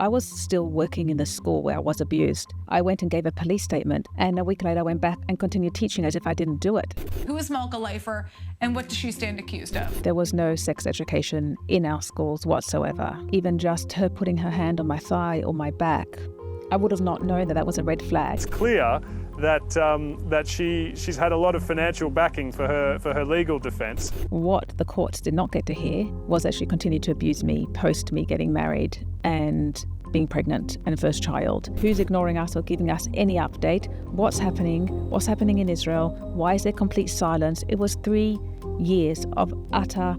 I was still working in the school where I was abused. I went and gave a police statement, and a week later I went back and continued teaching as if I didn't do it. Who is Malka Leifer, and what does she stand accused of? There was no sex education in our schools whatsoever. Even just her putting her hand on my thigh or my back, I would have not known that that was a red flag. It's clear that she's had a lot of financial backing for her legal defence. What the courts did not get to hear was that she continued to abuse me post me getting married and being pregnant and first child. Who's ignoring us or giving us any update? What's happening? What's happening in Israel? Why is there complete silence? It was 3 years of utter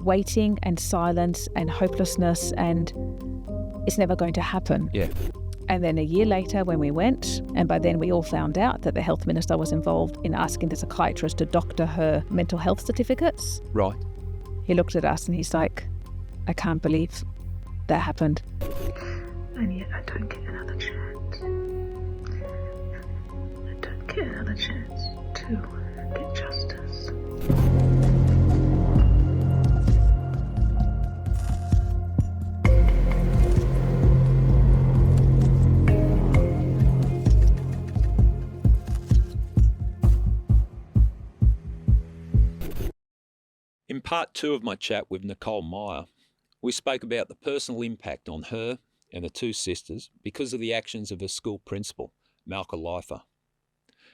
waiting and silence and hopelessness, and it's never going to happen. Yeah. And then a year later when we went, and by then we all found out that the health minister was involved in asking the psychiatrist to doctor her mental health certificates. Right. He looked at us and he's like, I can't believe that happened. And yet I don't get another chance. I don't get another chance to get justice. In part 2 of my chat with Nicole Meyer, we spoke about the personal impact on her and the 2 sisters because of the actions of her school principal, Malka Leifer,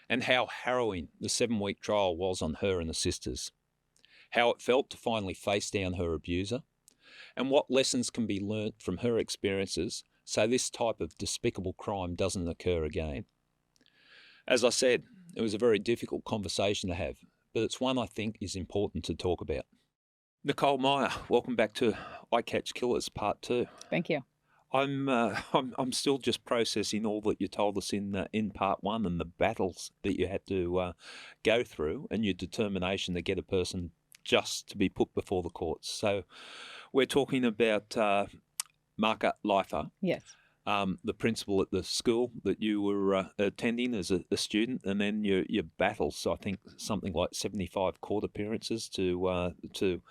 and how harrowing the 7-week trial was on her and the sisters, how it felt to finally face down her abuser, and what lessons can be learnt from her experiences so this type of despicable crime doesn't occur again. As I said, it was a very difficult conversation to have, but it's one I think is important to talk about. Nicole Meyer, welcome back to I Catch Killers Part 2. Thank you. I'm still just processing all that you told us in Part 1 and the battles that you had to go through and your determination to get a person just to be put before the courts. So we're talking about Malka Leifer. Yes. The principal at the school that you were attending as a student, and then your battles. So I think something like 75 court appearances to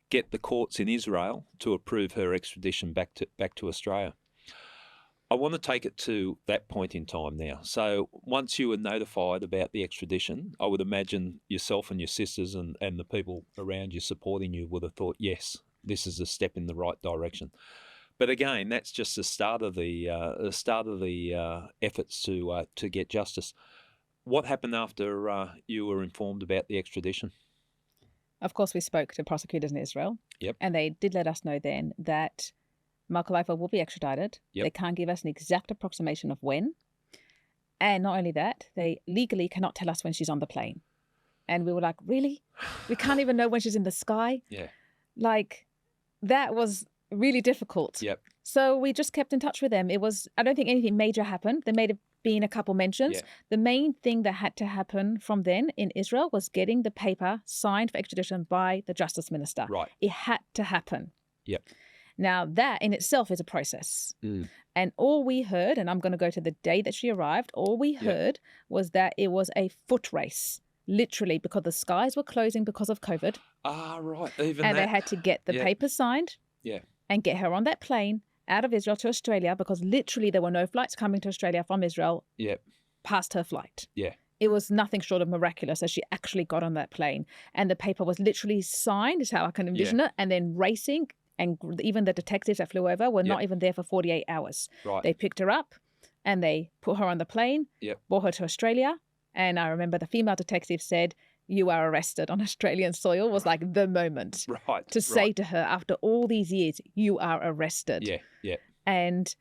get the courts in Israel to approve her extradition back to Australia. I want to take it to that point in time now. So once you were notified about the extradition, I would imagine yourself and your sisters and the people around you supporting you would have thought, yes, this is a step in the right direction. But again, that's just the start of the efforts to get justice. What happened after you were informed about the extradition? Of course, we spoke to prosecutors in Israel. Yep. And they did let us know then that Malka Leifer will be extradited. Yep. They can't give us an exact approximation of when. And not only that, they legally cannot tell us when she's on the plane. And we were like, really? We can't even know when she's in the sky? Yeah. Like, that was really difficult. Yep. So we just kept in touch with them. I don't think anything major happened. There may have been a couple mentions. Yeah. The main thing that had to happen from then in Israel was getting the paper signed for extradition by the justice minister. Right. It had to happen. Yep. Now that in itself is a process. Mm. And all we heard, and I'm going to go to the day that she arrived, all we heard was that it was a foot race. Literally, because the skies were closing because of COVID. Ah, right. Even and that. they had to get the papers signed. Yeah. And get her on that plane out of Israel to Australia, because literally there were no flights coming to Australia from Israel past her flight. Yeah. It was nothing short of miraculous as she actually got on that plane. And the paper was literally signed, is how I can envision it, and then racing. And even the detectives that flew over were not even there for 48 hours. Right. They picked her up and they put her on the plane, brought her to Australia. And I remember the female detective said, "You are arrested on Australian soil," was like the moment to say to her, after all these years, "You are arrested." Yeah, yeah. And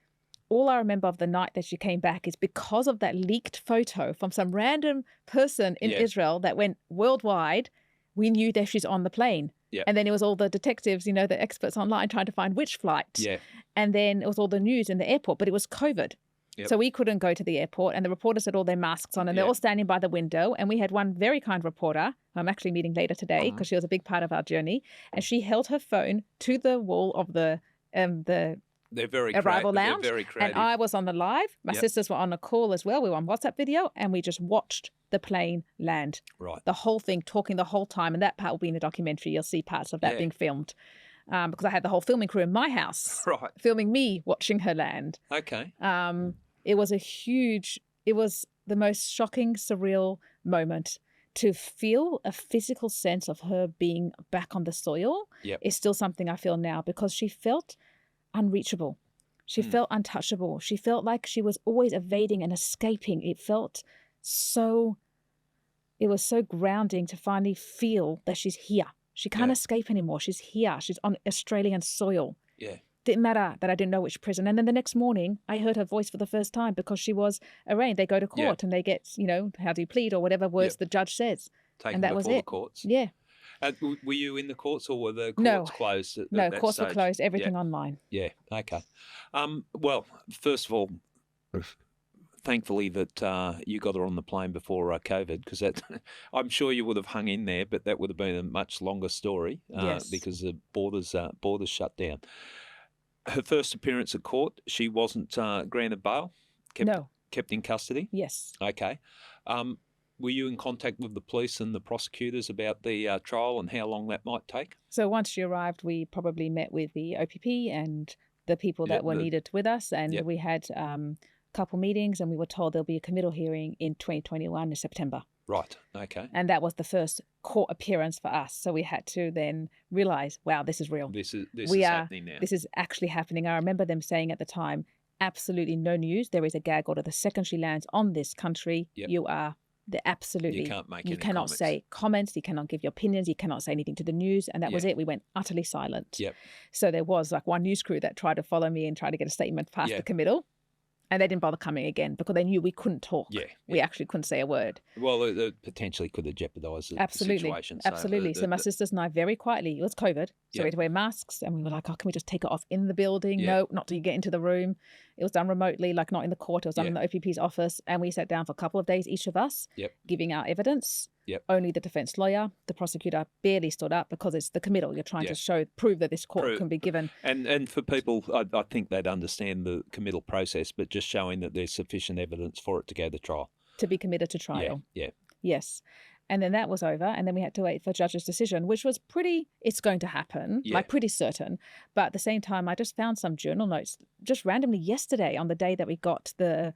all I remember of the night that she came back is because of that leaked photo from some random person in Israel that went worldwide, we knew that she's on the plane. Yeah. And then it was all the detectives, the experts online trying to find which flight. Yeah. And then it was all the news in the airport, but it was COVID. Yep. So we couldn't go to the airport, and the reporters had all their masks on, and they're all standing by the window. And we had one very kind reporter, who I'm actually meeting later today because she was a big part of our journey, and she held her phone to the wall of the They're very arrival lounge. They're very creative. And I was on the live. My sisters were on a call as well. We were on WhatsApp video, and we just watched the plane land. Right. The whole thing, talking the whole time, and that part will be in the documentary. You'll see parts of that being filmed. because I had the whole filming crew in my house Right. filming me watching her land. Okay. It was the most shocking, surreal moment. To feel a physical sense of her being back on the soil Yep. is still something I feel now, because she felt unreachable. She felt untouchable. She felt like she was always evading and escaping. It was so grounding to finally feel that she's here. She can't escape anymore. She's here. She's on Australian soil. Yeah. Didn't matter that I didn't know which prison. And then the next morning, I heard her voice for the first time, because she was arraigned. They go to court and they get, how do you plead, or whatever words the judge says. Taken and that was before it. the courts. Yeah. Were you in the courts, or were the No. courts closed? No, At that courts were stage? closed. Everything online. Yeah. Okay. Well, first of all, thankfully that you got her on the plane before COVID, because I'm sure you would have hung in there, but that would have been a much longer story Yes. because the borders shut down. Her first appearance at court, she wasn't granted bail. Kept in custody. Yes. Okay. Were you in contact with the police and the prosecutors about the trial and how long that might take? So once she arrived, we probably met with the OPP and the people that were needed with us, and we had a couple meetings, and we were told there'll be a committal hearing in 2021 in September. Right. Okay. And that was the first court appearance for us. So we had to then realise, wow, this is real. This is happening now. This is actually happening. I remember them saying at the time, absolutely no news. There is a gag order. The second she lands on this country, you are absolutely. You can't make You any cannot comments. say comments. You cannot give your opinions. You cannot say anything to the news. And that was it. We went utterly silent. Yep. So there was like one news crew that tried to follow me and try to get a statement past the committal. And they didn't bother coming again, because they knew we couldn't talk. Yeah. We actually couldn't say a word. Well, it potentially could have jeopardised the situation. Absolutely. So my sisters and I, very quietly, it was COVID, so we had to wear masks, and we were like, oh, can we just take it off in the building? Yeah. No, not till you get into the room. It was done remotely, like not in the court. It was done in the OPP's office, and we sat down for a couple of days, each of us, giving our evidence. Only the defence lawyer, the prosecutor barely stood up, because it's the committal. You're trying to prove that this court can be given. And for people, I think they'd understand the committal process, but just showing that there's sufficient evidence for it to go to trial. To be committed to trial. Yeah. Yes. And then that was over, and then we had to wait for judge's decision, which was it's going to happen, like pretty certain. But at the same time, I just found some journal notes just randomly yesterday, on the day that we got the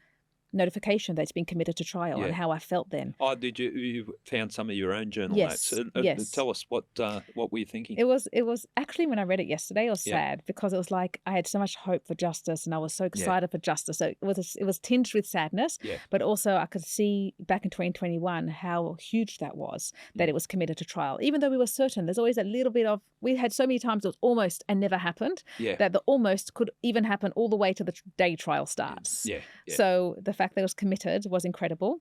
notification that it's been committed to trial, and how I felt then. Oh, did you found some of your own journal Yes, notes? yes. Tell us what were you thinking? It was actually, when I read it yesterday, it was sad, because it was like I had so much hope for justice, and I was so excited for justice. So it was tinged with sadness, but also I could see back in 2021 how huge that was, that it was committed to trial. Even though we were certain, there's always a little bit of, we had so many times it was almost and never happened, that the almost could even happen all the way to the day trial starts. So the fact that it was committed was incredible.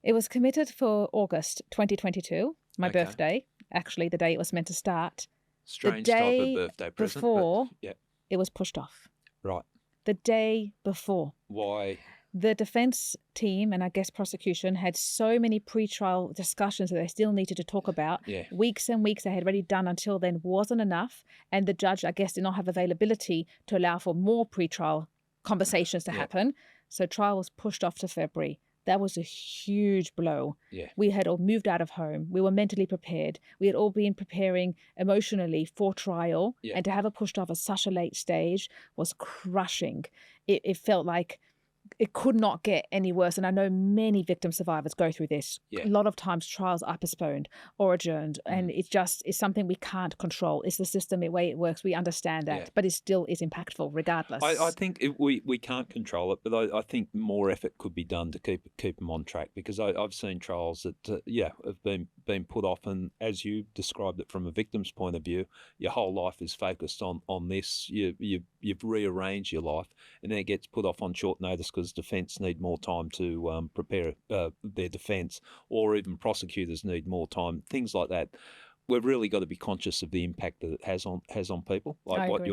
It was committed for August 2022, my birthday, actually the day it was meant to start. Strange the day type of birthday present. before, but, it was pushed off. Right. The day before. Why? The defence team and I guess prosecution had so many pre-trial discussions that they still needed to talk about. Weeks and weeks they had already done until then wasn't enough. And the judge, I guess, did not have availability to allow for more pre-trial conversations to happen. So trial was pushed off to February. That was a huge blow. We had all moved out of home. We were mentally prepared. We had all been preparing emotionally for trial. And to have it pushed off at such a late stage was crushing. It felt like it could not get any worse. And I know many victim survivors go through this. A lot of times trials are postponed or adjourned. And it's something we can't control. It's the system, the way it works. We understand that. But it still is impactful regardless. I think we can't control it, but I think more effort could be done to keep them on track, because I've seen trials that, have been put off. And as you described it from a victim's point of view, your whole life is focused on this. You've rearranged your life, and then it gets put off on short notice because defence need more time to prepare their defence, or even prosecutors need more time, things like that. We've really got to be conscious of the impact that it has on people, like what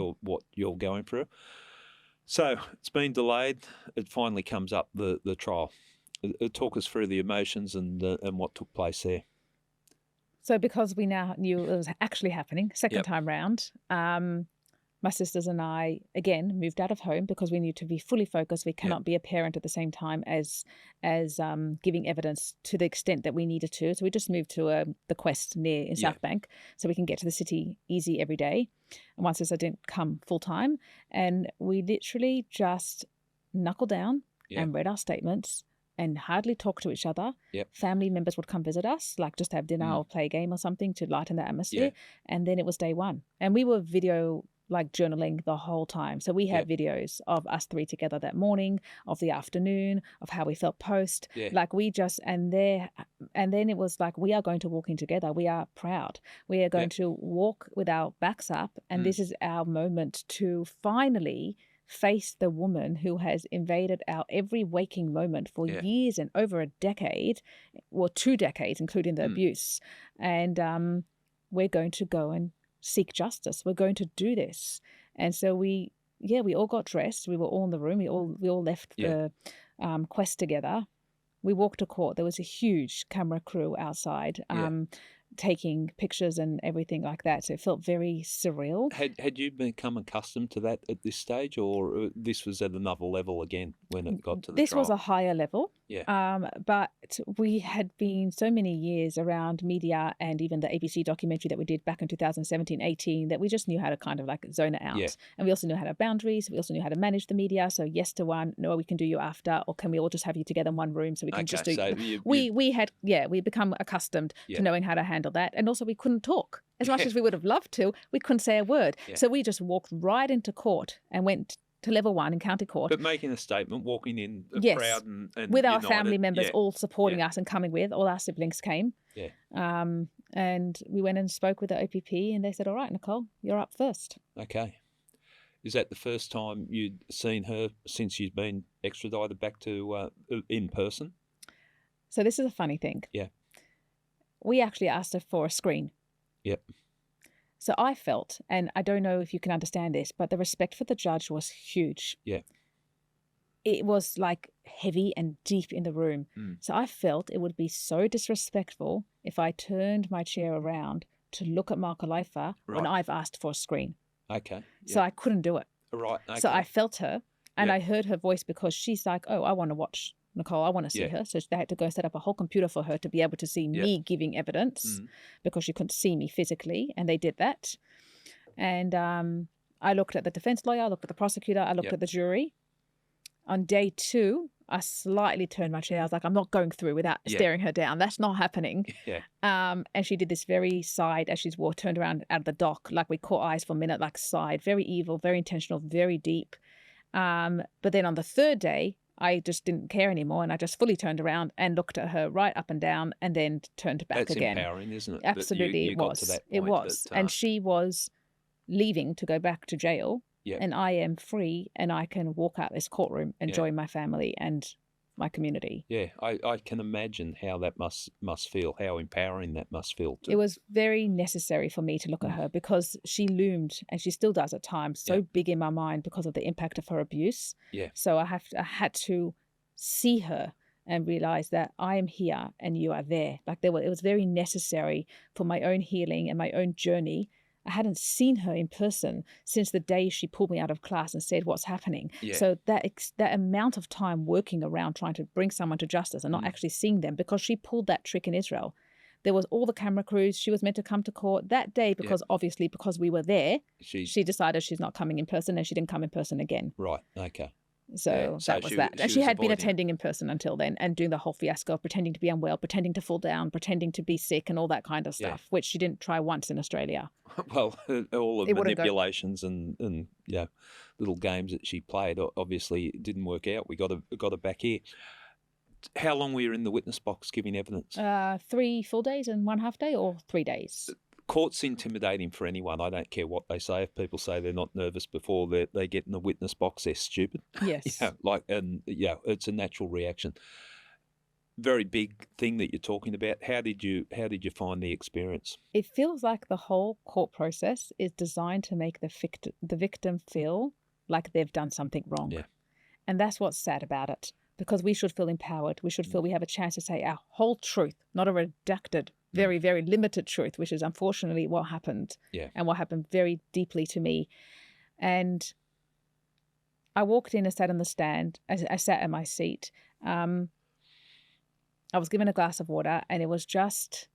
you're going through. So it's been delayed. It finally comes up, the trial. Talk us through the emotions and what took place there. So because we now knew it was actually happening, second time round, My sisters and I, again, moved out of home because we need to be fully focused. We cannot be a parent at the same time as giving evidence to the extent that we needed to. So we just moved to the Quest near in South Bank so we can get to the city easy every day. And one sister didn't come full time. And we literally just knuckled down and read our statements and hardly talked to each other. Family members would come visit us, like just have dinner or play a game or something to lighten the atmosphere. And then it was day one. And we were video like journaling the whole time. So we have videos of us three together that morning, of the afternoon, of how we felt post. Like we just, and then it was like, we are going to walk in together. We are proud. We are going to walk with our backs up. And this is our moment to finally face the woman who has invaded our every waking moment for years and over a decade, or 2 decades, including the abuse. And we're going to go and seek justice. We're going to do this. And so we all got dressed. We were all in the room. We all left the Quest together. We walked to court. There was a huge camera crew outside taking pictures and everything like that. So it felt very surreal. Had you become accustomed to that at this stage, or this was at another level again when it got to the This trial? was a higher level. But we had been so many years around media and even the ABC documentary that we did back in 2017-18 that we just knew how to kind of like zone it out. And we also knew how to have boundaries. We also knew how to manage the media. So yes to one, no, we can do you after, or can we all just have you together in one room so we can just do... So we become accustomed to knowing how to handle that. And also we couldn't talk. As much as we would have loved to, we couldn't say a word. So we just walked right into court and went to level 1 in county court. But making a statement, walking in proud and with our united. family members all supporting us and coming with, all our siblings came. And we went and spoke with the OPP and they said, all right, Nicole, you're up first. Okay. Is that the first time you'd seen her since she's been extradited back to in person? So this is a funny thing. We actually asked her for a screen. So I felt, and I don't know if you can understand this, but the respect for the judge was huge. It was like heavy and deep in the room. So I felt it would be so disrespectful if I turned my chair around to look at Malka Leifer when I've asked for a screen. So I couldn't do it. So I felt her and I heard her voice because she's like, oh, I want to watch Nicole, I want to see her. So they had to go set up a whole computer for her to be able to see me giving evidence because she couldn't see me physically. And they did that. And I looked at the defense lawyer, I looked at the prosecutor, I looked at the jury. On day 2, I slightly turned my chair. I was like, I'm not going through without staring her down. That's not happening. And she did this very side as she's turned around out of the dock. Like we caught eyes for a minute, like side, very evil, very intentional, very deep. But then on the 3rd day, I just didn't care anymore and I just fully turned around and looked at her right up and down and then turned back again. That's empowering, isn't it? Absolutely, you it got was. To that It point was. that, and she was leaving to go back to jail and I am free and I can walk out this courtroom and join my family and my community. I can imagine how that must feel, how empowering that must feel. It was very necessary for me to look at her because she loomed, and she still does at times, so big in my mind because of the impact of her abuse. So I had to see her and realize that I am here and you are there. Like it was very necessary for my own healing and my own journey. I hadn't seen her in person since the day she pulled me out of class and said what's happening. So that amount of time working around trying to bring someone to justice and not actually seeing them, because she pulled that trick in Israel. There was all the camera crews. She was meant to come to court that day because obviously because we were there, she decided she's not coming in person and she didn't come in person again. Okay. So that was that. And she had been attending in person until then and doing the whole fiasco of pretending to be unwell, pretending to fall down, pretending to be sick and all that kind of stuff, which she didn't try once in Australia. Well, all the manipulations and little games that she played obviously didn't work out. We got her back here. How long were you in the witness box giving evidence? 3 full days and 1 half day, or 3 days? Court's intimidating for anyone. I don't care what they say. If people say they're not nervous before they get in the witness box, they're stupid. Yes. It's a natural reaction. Very big thing that you're talking about. How did you find the experience? It feels like the whole court process is designed to make the victim feel like they've done something wrong. And that's what's sad about it, because we should feel empowered. We should feel we have a chance to say our whole truth, not a redacted, very, very limited truth, which is unfortunately what happened and what happened very deeply to me. And I walked in and sat on the stand. I sat in my seat. I was given a glass of water, and it was just,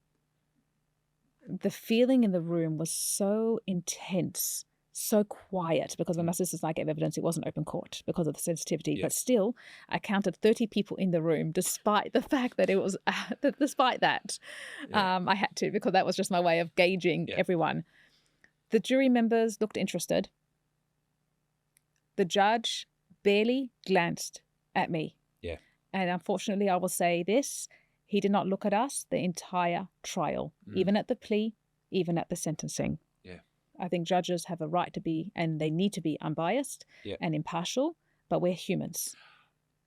the feeling in the room was so intense, so quiet, because when my sisters and I gave evidence, it wasn't open court because of the sensitivity. Yeah. But still, I counted 30 people in the room, despite the fact that it was, despite that, I had to, because that was just my way of gauging everyone. The jury members looked interested. The judge barely glanced at me. Yeah. And unfortunately, I will say this, he did not look at us the entire trial, even at the plea, even at the sentencing. Yeah. I think judges have a right to be, and they need to be, unbiased and impartial, but we're humans.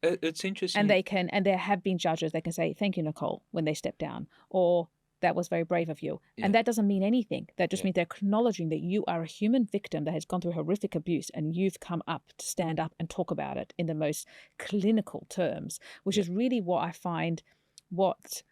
It's interesting. And there have been judges that can say, thank you, Nicole, when they step down, or that was very brave of you. And that doesn't mean anything. That just means they're acknowledging that you are a human victim that has gone through horrific abuse, and you've come up to stand up and talk about it in the most clinical terms, which is really what I find what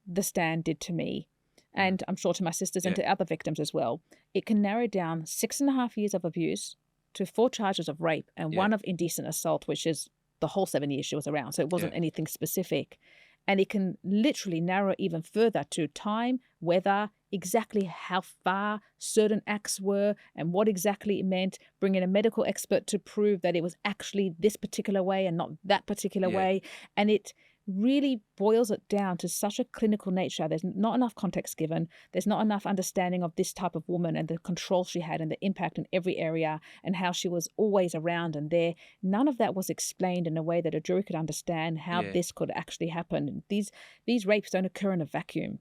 the stand did to me. And I'm sure to my sisters and to other victims as well. It can narrow down 6.5 years of abuse to 4 charges of rape and 1 of indecent assault, which is the whole 7 years she was around. So it wasn't anything specific. And it can literally narrow even further to time, weather, exactly how far certain acts were and what exactly it meant, bring in a medical expert to prove that it was actually this particular way and not that particular way. And it really boils it down to such a clinical nature. There's not enough context given. There's not enough understanding of this type of woman and the control she had and the impact in every area and how she was always around and there. None of that was explained in a way that a jury could understand how this could actually happen. These rapes don't occur in a vacuum.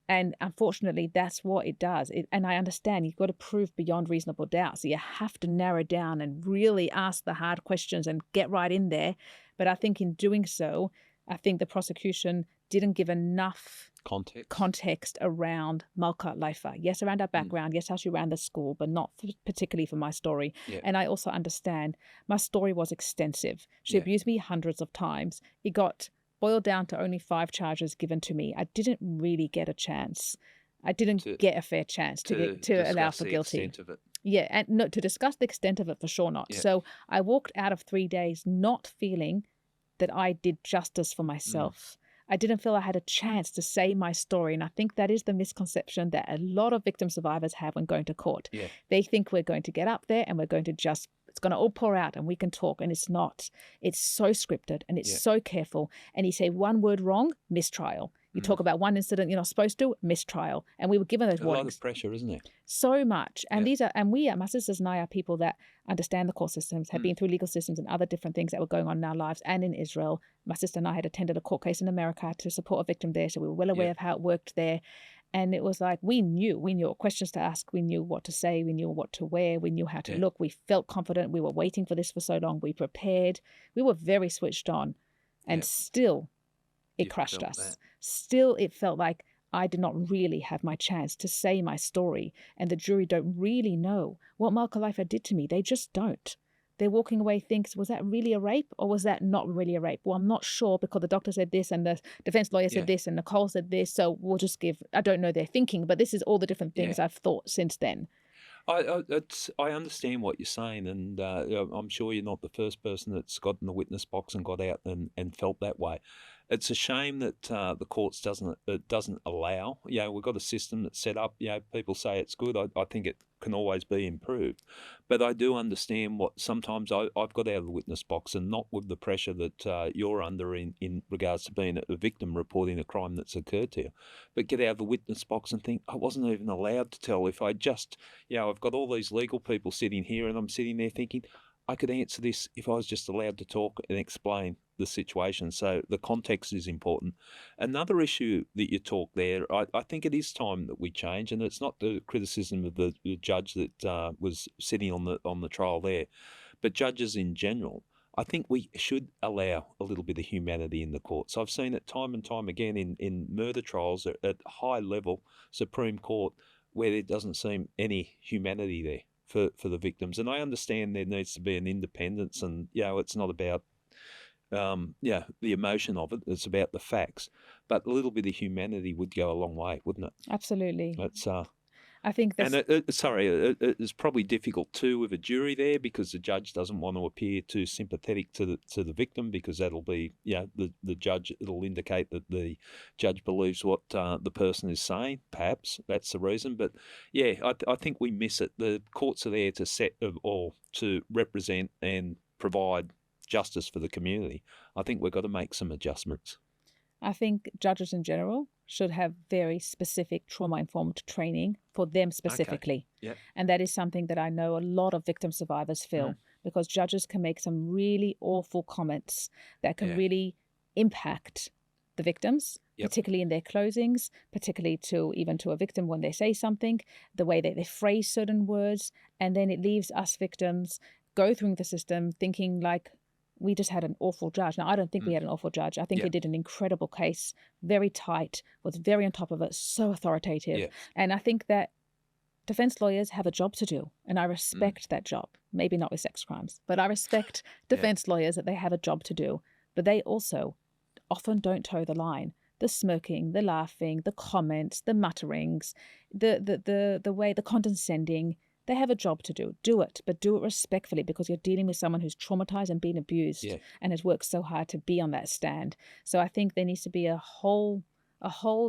And unfortunately, that's what it does. And I understand you've got to prove beyond reasonable doubt. So you have to narrow down and really ask the hard questions and get right in there. But I think in doing so, I think the prosecution didn't give enough context around Malka Leifer. Yes, around her background. Yes, how she ran the school, but not particularly for my story. And I also understand my story was extensive. She abused me hundreds of times. It got boiled down to only 5 charges given to me. I didn't really get a chance. I didn't get a fair chance to allow for guilty. Extent of it. Yeah, and no, to discuss the extent of it, for sure not. So I walked out of 3 days not feeling that I did justice for myself. I didn't feel I had a chance to say my story. And I think that is the misconception that a lot of victim survivors have when going to court. They think we're going to get up there and we're going to just, it's going to all pour out and we can talk. And it's not. It's so scripted and it's so careful. And you say one word wrong, mistrial. You talk about one incident you're not supposed to, mistrial. And we were given those warnings. A lot of pressure, isn't it? So much. And my sisters and I are people that understand the court systems, have been through legal systems and other different things that were going on in our lives and in Israel. My sister and I had attended a court case in America to support a victim there. So we were well aware of how it worked there. And it was like, we knew what questions to ask. We knew what to say. We knew what to wear. We knew how to look. We felt confident. We were waiting for this for so long. We prepared. We were very switched on. And still, it crushed us. Still, it felt like I did not really have my chance to say my story. And the jury don't really know what Malka Leifer did to me. They just don't. They're walking away thinks, was that really a rape or was that not really a rape? Well, I'm not sure because the doctor said this and the defense lawyer said this and Nicole said this. So we'll just give, I don't know their thinking, but this is all the different things I've thought since then. I understand what you're saying, and I'm sure you're not the first person that's got in the witness box and got out and felt that way. It's a shame that the courts doesn't allow. We've got a system that's set up. People say it's good. I think it can always be improved, but I do understand what sometimes I've got out of the witness box, and not with the pressure that you're under in regards to being a victim reporting a crime that's occurred to you, but get out of the witness box and think I wasn't even allowed to tell. If I just, I've got all these legal people sitting here, and I'm sitting there thinking I could answer this if I was just allowed to talk and explain the situation. So the context is important. Another issue that you talk there, I think it is time that we change, and it's not the criticism of the judge that was sitting on the trial there, but judges in general. I think we should allow a little bit of humanity in the courts. I've seen it time and time again in murder trials at high level, Supreme Court, where there doesn't seem any humanity there for the victims. And I understand there needs to be an independence, and it's not about the emotion of it. It's about the facts. But a little bit of humanity would go a long way, wouldn't it? Absolutely. It's I think that's... And it's probably difficult too with a jury there, because the judge doesn't want to appear too sympathetic to the victim, because that'll be, the judge, it'll indicate that the judge believes what the person is saying. Perhaps that's the reason. But yeah, I think we miss it. The courts are there to set or to represent and provide justice for the community. I think we've got to make some adjustments. I think judges in general should have very specific trauma-informed training for them specifically. Okay. Yeah. And that is something that I know a lot of victim survivors feel, because judges can make some really awful comments that can really impact the victims, particularly in their closings, particularly to a victim when they say something, the way that they phrase certain words, and then it leaves us victims go through the system thinking like, we just had an awful judge. Now, I don't think we had an awful judge. I think he did an incredible case, very tight, was very on top of it, so authoritative. Yeah. And I think that defense lawyers have a job to do, and I respect that job. Maybe not with sex crimes, but I respect defense lawyers that they have a job to do. But they also often don't toe the line. The smirking, the laughing, the comments, the mutterings, the way, the condescending. They have a job to do. Do it, but do it respectfully, because you're dealing with someone who's traumatized and been abused and has worked so hard to be on that stand. So I think there needs to be a whole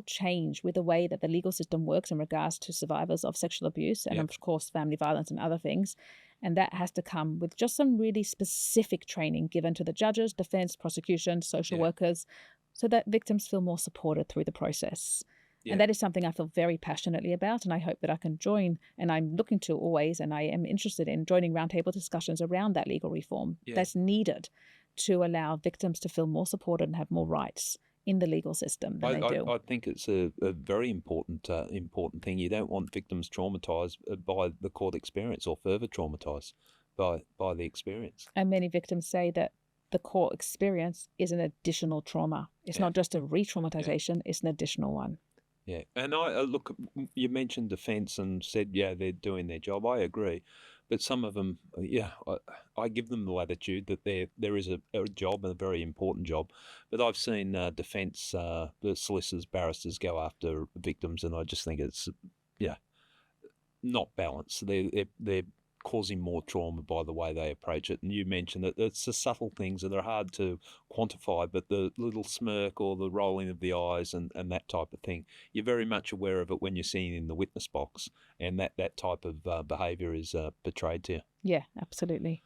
change with the way that the legal system works in regards to survivors of sexual abuse and, of course, family violence and other things. And that has to come with just some really specific training given to the judges, defense, prosecution, social workers, so that victims feel more supported through the process. Yeah. And that is something I feel very passionately about, and I hope that I can join, and I'm looking to always, and I am interested in joining roundtable discussions around that legal reform that's needed to allow victims to feel more supported and have more rights in the legal system than they do. I think it's a very important thing. You don't want victims traumatised by the court experience, or further traumatised by the experience. And many victims say that the court experience is an additional trauma. It's not just a re-traumatisation, it's an additional one. Yeah, and I look, you mentioned defence and said, they're doing their job. I agree. But some of them, I give them the latitude that there is a job, and a very important job. But I've seen defence, the solicitors, barristers go after victims, and I just think it's, not balanced. They're causing more trauma by the way they approach it. And you mentioned that it's the subtle things that are hard to quantify, but the little smirk or the rolling of the eyes and that type of thing, you're very much aware of it when you're sitting in the witness box, and that type of behaviour is portrayed to you. Yeah, absolutely.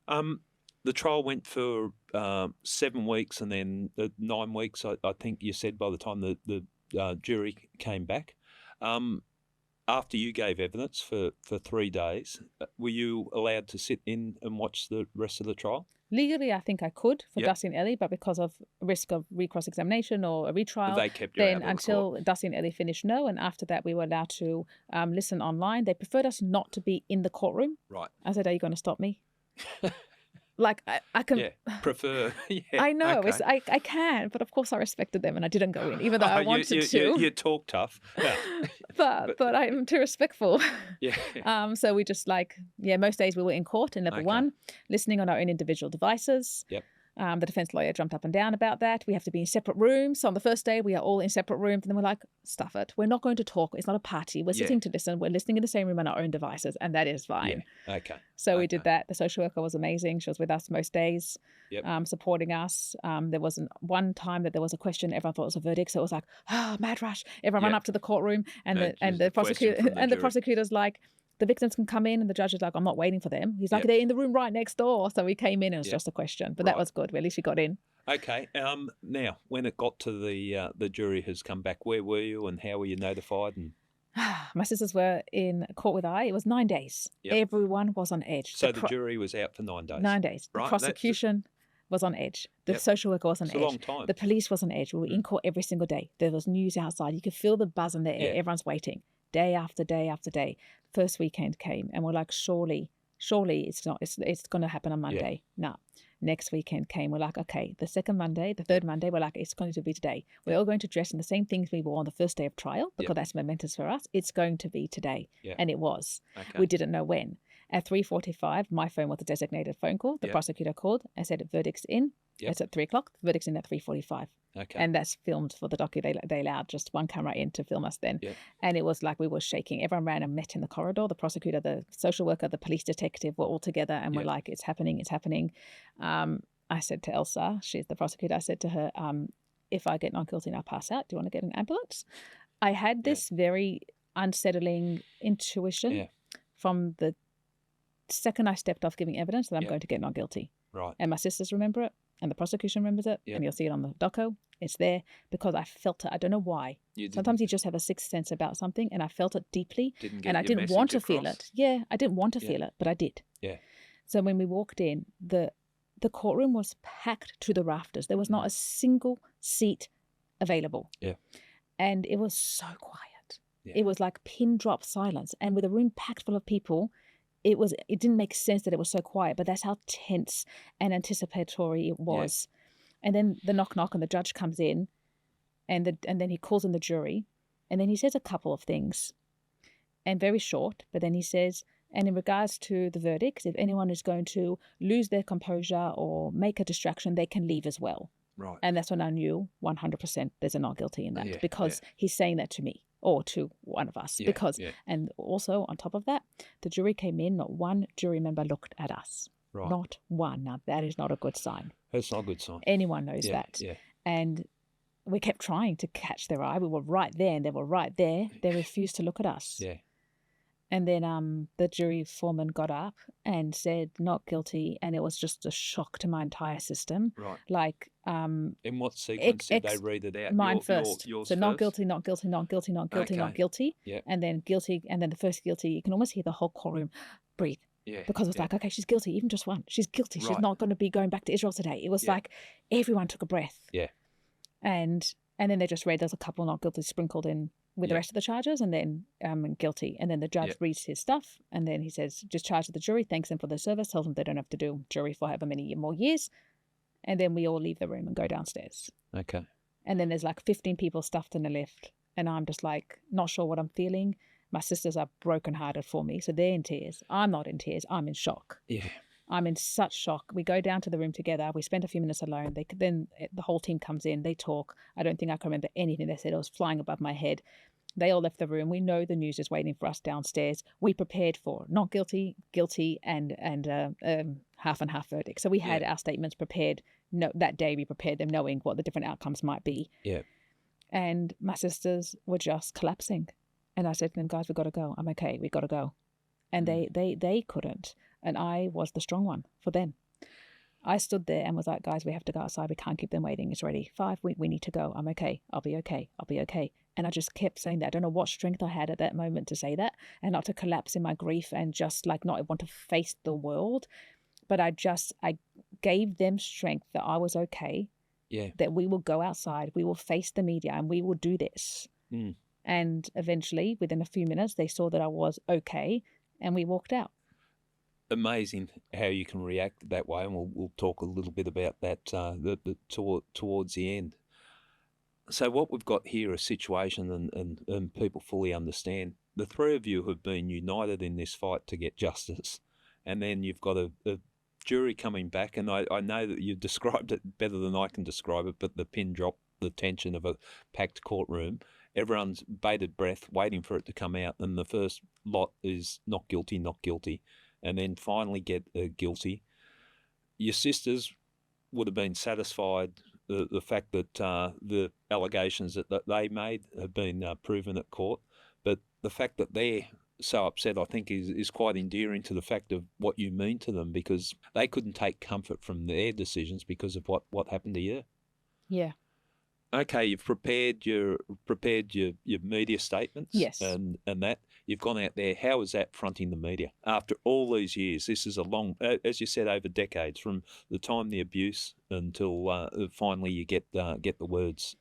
The trial went for 7 weeks, and then 9 weeks, I think you said, by the time the jury came back. After you gave evidence for 3 days, were you allowed to sit in and watch the rest of the trial? Legally, I think I could for Dassi and Elly, but because of risk of recross-examination or a retrial, they kept you out until Dassi and Elly finished, no. And after that, we were allowed to listen online. They preferred us not to be in the courtroom. Right. I said, "Are you going to stop me?" Like, I can... prefer... I know, okay. I can, but of course I respected them and I didn't go in, even though I wanted to. You talk tough. Yeah. but I'm too respectful. Yeah. So we just most days we were in court in level 1, listening on our own individual devices. Yep. The defence lawyer jumped up and down about that. We have to be in separate rooms. So on the first day, we are all in separate rooms. And then we're like, stuff it. We're not going to talk. It's not a party. We're sitting to listen. We're listening in the same room on our own devices. And that is fine. Yeah. Okay. So we did that. The social worker was amazing. She was with us most days, supporting us. There wasn't one time that there was a question. Everyone thought it was a verdict. So it was like, mad rush. Everyone ran up to the courtroom. And the prosecutor's like, the victims can come in, and the judge is like, I'm not waiting for them. He's like, they're in the room right next door. So we came in and it was just a question. But that was good. At least we got in. Okay. Now, when it got to the jury has come back, where were you and how were you notified? And my sisters were in court with I. It was 9 days. Yep. Everyone was on edge. So the jury was out for 9 days? 9 days. Right. The prosecution was on edge. The social worker was on edge. It's a long time. The police was on edge. We were in court every single day. There was news outside. You could feel the buzz in the air. Everyone's waiting. Day after day after day. First weekend came and we're like, surely it's going to happen on Monday. No. Next weekend came. We're like, okay, the second Monday, the third Monday, we're like, it's going to be today. We're all going to dress in the same things we wore on the first day of trial because that's momentous for us. It's going to be today. And it was. Okay. We didn't know when. At 3:45, my phone was a designated phone call. The prosecutor called and said, verdict's in. Yep. It's at 3 o'clock. The verdict's in at 3:45. Okay. And that's filmed for the docu. They allowed just one camera in to film us then. Yep. And it was like we were shaking. Everyone ran and met in the corridor. The prosecutor, the social worker, the police detective were all together and we're like, it's happening, it's happening. I said to Elsa, she's the prosecutor, I said to her, if I get not guilty and I pass out, do you want to get an ambulance? I had this very unsettling intuition from the second I stepped off giving evidence that I'm going to get not guilty. Right. And my sisters remember it, and the prosecution remembers it, and you'll see it on the doco. It's there because I felt it. I don't know why. Sometimes you just have a sixth sense about something, and I felt it deeply, and I didn't want to feel it. Yeah, I didn't want to feel it, but I did. Yeah. So when we walked in, the courtroom was packed to the rafters. There was not a single seat available. Yeah. And it was so quiet. Yeah. It was like pin drop silence, and with a room packed full of people, it didn't make sense that it was so quiet, but that's how tense and anticipatory it was. Yeah. And then the knock and the judge comes in, and then he calls in the jury, and then he says a couple of things, and very short, but then he says, and in regards to the verdicts, if anyone is going to lose their composure or make a distraction, they can leave as well. Right. And that's when I knew 100% there's a not guilty in that, because he's saying that to me. Or to one of us, and also on top of that, the jury came in, not one jury member looked at us. Right. Not one. Now, that is not a good sign. That's not a good sign. Anyone knows that. Yeah. And we kept trying to catch their eye. We were right there, and they were right there. They refused to look at us. Yeah. And then the jury foreman got up and said, not guilty, and it was just a shock to my entire system. Right. Like... in what sequence did they read it out? Mine first. Yours so first? not guilty, not guilty, not guilty, not guilty, not guilty. Yep. And then guilty, and then the first guilty, you can almost hear the whole courtroom breathe. Yeah. Because it's like, okay, she's guilty, even just one. She's guilty. She's not going to be going back to Israel today. It was like everyone took a breath. Yeah. And then they just read there's a couple not guilty sprinkled in with the rest of the charges, and then guilty. And then the judge reads his stuff, and then he says, just charge the jury, thanks them for their service, tells them they don't have to do jury for however many more years. And then we all leave the room and go downstairs. Okay. And then there's like 15 people stuffed in the lift, and I'm just like, not sure what I'm feeling. My sisters are brokenhearted for me, so they're in tears. I'm not in tears. I'm in shock. Yeah. I'm in such shock. We go down to the room together. We spend a few minutes alone. Then the whole team comes in. They talk. I don't think I can remember anything they said. It was flying above my head. They all left the room. We know the news is waiting for us downstairs. We prepared for not guilty, guilty, and half and half verdict. So we had our statements prepared. No, that day we prepared them knowing what the different outcomes might be. Yeah. And my sisters were just collapsing. And I said to them, guys, we've got to go. I'm okay. We've got to go. And they couldn't. And I was the strong one for them. I stood there and was like, guys, we have to go outside. We can't keep them waiting. It's ready. 5, we need to go. I'm okay. I'll be okay. I'll be okay. And I just kept saying that. I don't know what strength I had at that moment to say that and not to collapse in my grief and just like not want to face the world. But I gave them strength that I was okay. Yeah. That we will go outside. We will face the media and we will do this. Mm. And eventually, within a few minutes, they saw that I was okay and we walked out. Amazing how you can react that way, and we'll talk a little bit about that towards the end. So what we've got here, a situation, and people fully understand, the three of you have been united in this fight to get justice, and then you've got a jury coming back, and I know that you've described it better than I can describe it, but the pin drop, the tension of a packed courtroom, everyone's bated breath waiting for it to come out, and the first lot is not guilty, not guilty, and then finally get guilty. Your sisters would have been satisfied the fact that the allegations that they made have been proven at court, but the fact that they're so upset, I think, is quite endearing to the fact of what you mean to them, because they couldn't take comfort from their decisions because of what happened to you. Yeah. Okay, you've prepared your media statements. Yes. And that you've gone out there. How is that fronting the media after all these years? This is a long, as you said, over decades, from the time the abuse until finally you get the words.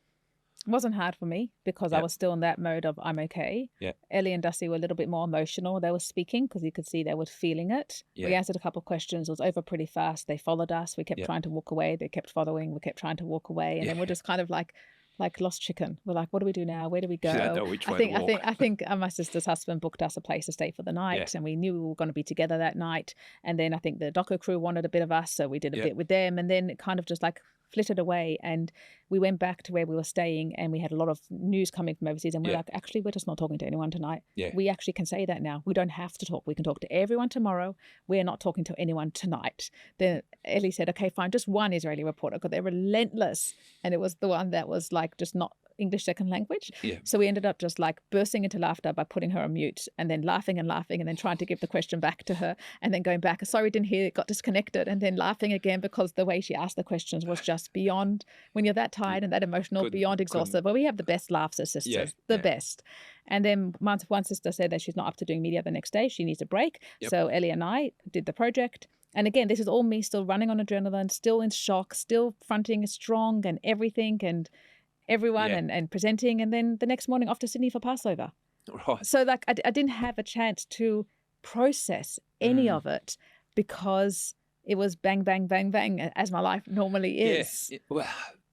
It wasn't hard for me because I was still in that mode of I'm okay. Yeah. Elly and Dassi were a little bit more emotional. They were speaking because you could see they were feeling it. Yeah. We answered a couple of questions. It was over pretty fast. They followed us. We kept trying to walk away. They kept following. We kept trying to walk away. And then we're just kind of like, like lost chicken. We're like, what do we do now? Where do we go? You don't know which way to walk. I think my sister's husband booked us a place to stay for the night, and we knew we were going to be together that night. And then I think the doco crew wanted a bit of us, so we did a bit with them. And then it kind of just like flitted away, and we went back to where we were staying, and we had a lot of news coming from overseas, and we're like, actually, we're just not talking to anyone tonight. We actually can say that now. We don't have to talk. We can talk to everyone tomorrow. We're not talking to anyone tonight. Then Elly said, okay, fine, just one Israeli reporter, because they're relentless, and it was the one that was like just not English second language. So we ended up just like bursting into laughter by putting her on mute, and then laughing and then trying to give the question back to her, and then going back, sorry, didn't hear it, got disconnected, and then laughing again, because the way she asked the questions was just beyond, when you're that tired and that emotional, beyond exhausted. But we have the best laughs as sisters, best. And then one sister said that she's not up to doing media the next day. She needs a break. So Elly and I did the project. And again, this is all me still running on adrenaline, still in shock, still fronting strong and everything and everyone and presenting. And then the next morning off to Sydney for Passover. Right. So like I didn't have a chance to process any of it, because it was bang, bang, bang, bang, as my life normally is. Well,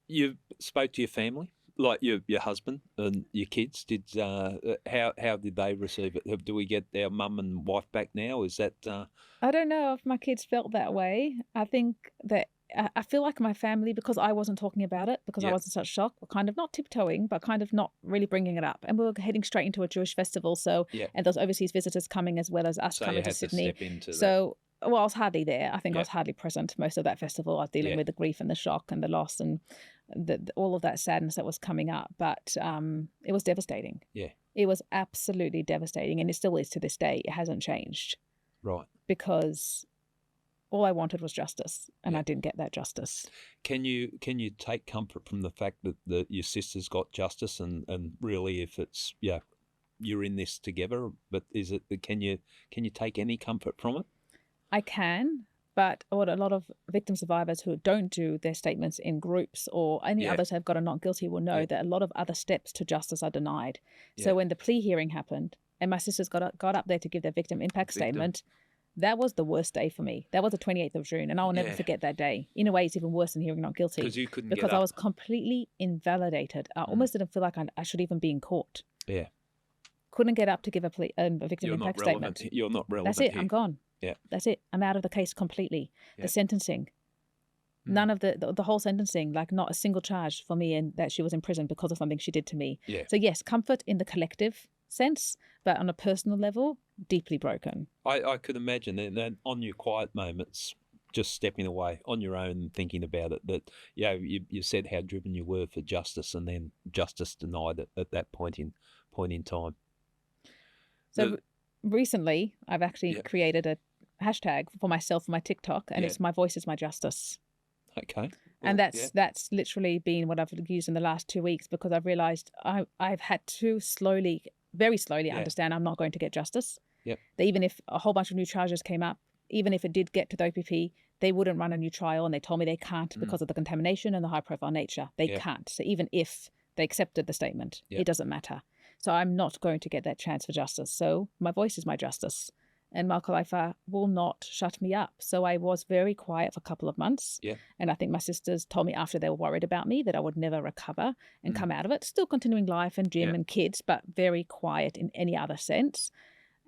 you spoke to your family, like your husband and your kids. Did how did they receive it? Do we get our mum and wife back now? Is that? I don't know if my kids felt that way. I think that I feel like my family, because I wasn't talking about it, because I was in such shock, were kind of not tiptoeing, but kind of not really bringing it up. And we were heading straight into a Jewish festival, so and those overseas visitors coming, as well as us coming to Sydney. To step into so. Well, I was hardly there. I think I was hardly present most of that festival. I was dealing with the grief and the shock and the loss and all of that sadness that was coming up. But it was devastating. Yeah. It was absolutely devastating. And it still is to this day. It hasn't changed. Right. Because all I wanted was justice, and I didn't get that justice. Can you take comfort from the fact that your sister's got justice, and really, if it's you're in this together, but is it can you take any comfort from it? I can, but what a lot of victim survivors who don't do their statements in groups, or any others who have got a not guilty, will know that a lot of other steps to justice are denied. So when the plea hearing happened and my sisters got up there to give their victim impact statement, that was the worst day for me. That was the 28th of June, and I will never forget that day. In a way, it's even worse than hearing not guilty. Because you couldn't Because I was completely invalidated. I almost didn't feel like I should even be in court. Yeah. Couldn't get up to give a victim impact statement. You're not relevant. That's it. Here. I'm gone. Yeah. That's it. I'm out of the case completely. The sentencing. None of the whole sentencing, like not a single charge for me, and that she was in prison because of something she did to me. Yeah. So yes, comfort in the collective sense, but on a personal level, deeply broken. I could imagine that on your quiet moments, just stepping away on your own, thinking about it, that you said how driven you were for justice, and then justice denied at that point in time. So recently, I've actually created a hashtag for myself for my TikTok, and it's "My voice is my justice." Okay. And that's literally been what I've used in the last 2 weeks, because I've realised I've had to very slowly understand I'm not going to get justice. Yep. That even if a whole bunch of new charges came up, even if it did get to the OPP, they wouldn't run a new trial, and they told me they can't because of the contamination and the high-profile nature. They can't. So even if they accepted the statement, it doesn't matter. So I'm not going to get that chance for justice. So my voice is my justice. And Malka Leifer will not shut me up. So I was very quiet for a couple of months. Yeah. And I think my sisters told me after they were worried about me that I would never recover and come out of it. Still continuing life and gym and kids, but very quiet in any other sense.